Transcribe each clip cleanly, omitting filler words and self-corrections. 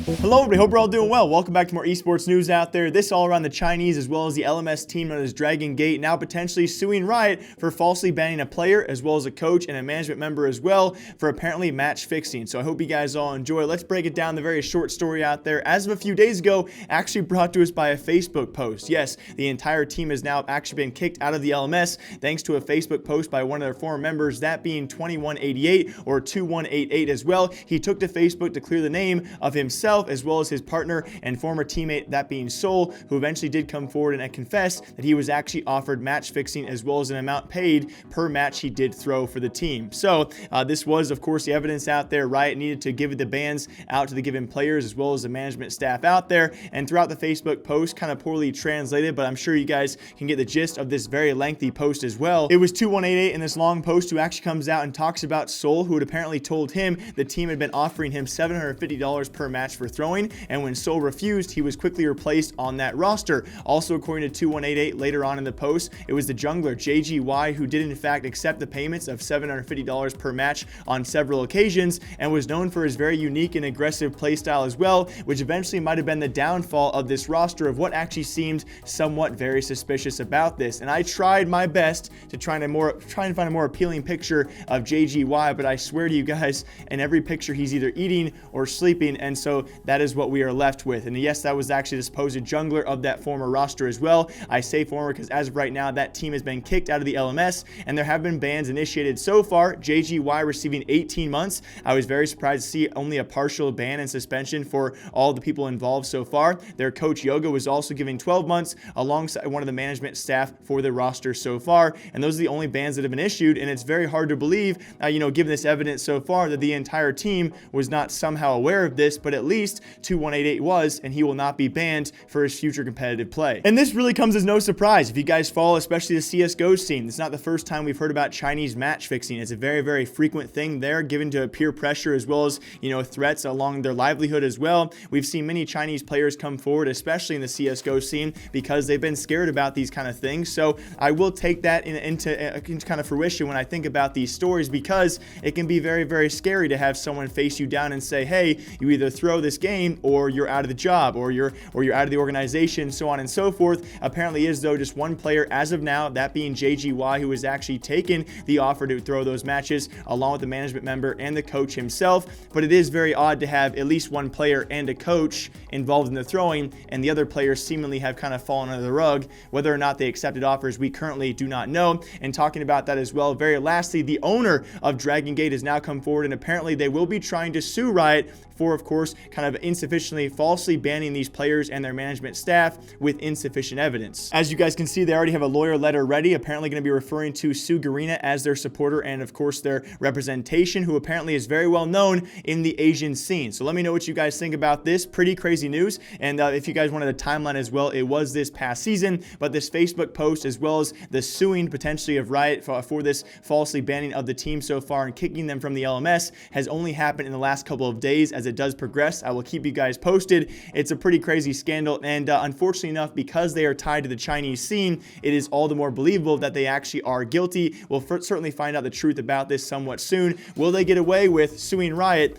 Hello everybody, hope we're all doing well. Welcome back to more esports news out there. This all around the Chinese as well as the LMS team known as Dragon Gate now potentially suing Riot for falsely banning a player as well as a coach and a management member as well for apparently match fixing. So I hope you guys all enjoy. Let's break it down, the very short story out there. As of a few days ago, actually brought to us by a Facebook post. Yes, the entire team has now actually been kicked out of the LMS thanks to a Facebook post by one of their former members, that being 2188 or 2188 as well. He took to Facebook to clear the name of himself as well as his partner and former teammate, that being Soul, who eventually did come forward and confess that he was actually offered match fixing as well as an amount paid per match he did throw for the team. So this was, of course, the evidence out there. Riot needed to give the bans out to the given players as well as the management staff out there. And throughout the Facebook post, kind of poorly translated, but I'm sure you guys can get the gist of this very lengthy post as well. It was 2188 in this long post who actually comes out and talks about Soul, who had apparently told him the team had been offering him $750 per match for throwing, and when Soul refused, he was quickly replaced on that roster. Also, according to 2188, later on in the post, it was the jungler JGY who did in fact accept the payments of $750 per match on several occasions and was known for his very unique and aggressive playstyle as well, which eventually might have been the downfall of this roster of what actually seemed somewhat very suspicious about this. And I tried my best to try and find a more appealing picture of JGY, but I swear to you guys, in every picture he's either eating or sleeping, and so that is what we are left with. And yes, that was actually the supposed jungler of that former roster as well. I say former because as of right now, that team has been kicked out of the LMS and there have been bans initiated so far. JGY receiving 18 months. I was very surprised to see only a partial ban and suspension for all the people involved so far. Their coach Yoga was also given 12 months alongside one of the management staff for the roster so far. And those are the only bans that have been issued. And it's very hard to believe, given this evidence so far, that the entire team was not somehow aware of this, but at least 2188 was, and he will not be banned for his future competitive play. And this really comes as no surprise if you guys follow especially the CSGO scene. It's not the first time we've heard about Chinese match fixing. It's a very, very frequent thing there, given to peer pressure as well as threats along their livelihood as well. We've seen many Chinese players come forward, especially in the CSGO scene, because they've been scared about these kind of things. So I will take that into kind of fruition when I think about these stories, because it can be very, very scary to have someone face you down and say, hey, you either throw this game or you're out of the job, or you're out of the organization, so on and so forth. Apparently is though just one player as of now, that being JGY, who has actually taken the offer to throw those matches along with the management member and the coach himself. But it is very odd to have at least one player and a coach involved in the throwing, and the other players seemingly have kind of fallen under the rug. Whether or not they accepted offers, we currently do not know. And talking about that as well, very lastly, the owner of Dragon Gate has now come forward, and apparently they will be trying to sue Riot for, of course, kind of insufficiently falsely banning these players and their management staff with insufficient evidence. As you guys can see, they already have a lawyer letter ready, apparently going to be referring to Sue Garina as their supporter and, of course, their representation, who apparently is very well known in the Asian scene. So let me know what you guys think about this. Pretty crazy news. And if you guys wanted a timeline as well, it was this past season, but this Facebook post as well as the suing potentially of Riot for this falsely banning of the team so far and kicking them from the LMS has only happened in the last couple of days. As it does progress, I will keep you guys posted. It's a pretty crazy scandal, and unfortunately enough, because they are tied to the Chinese scene, it is all the more believable that they actually are guilty. We'll certainly find out the truth about this somewhat soon. Will they get away with suing Riot?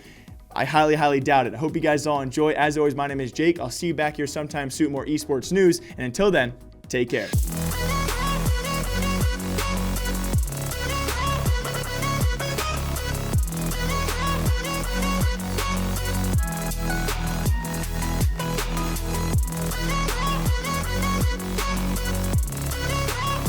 I highly, highly doubt it. I hope you guys all enjoy. As always, my name is Jake. I'll see you back here sometime soon, more esports news, and until then, take care.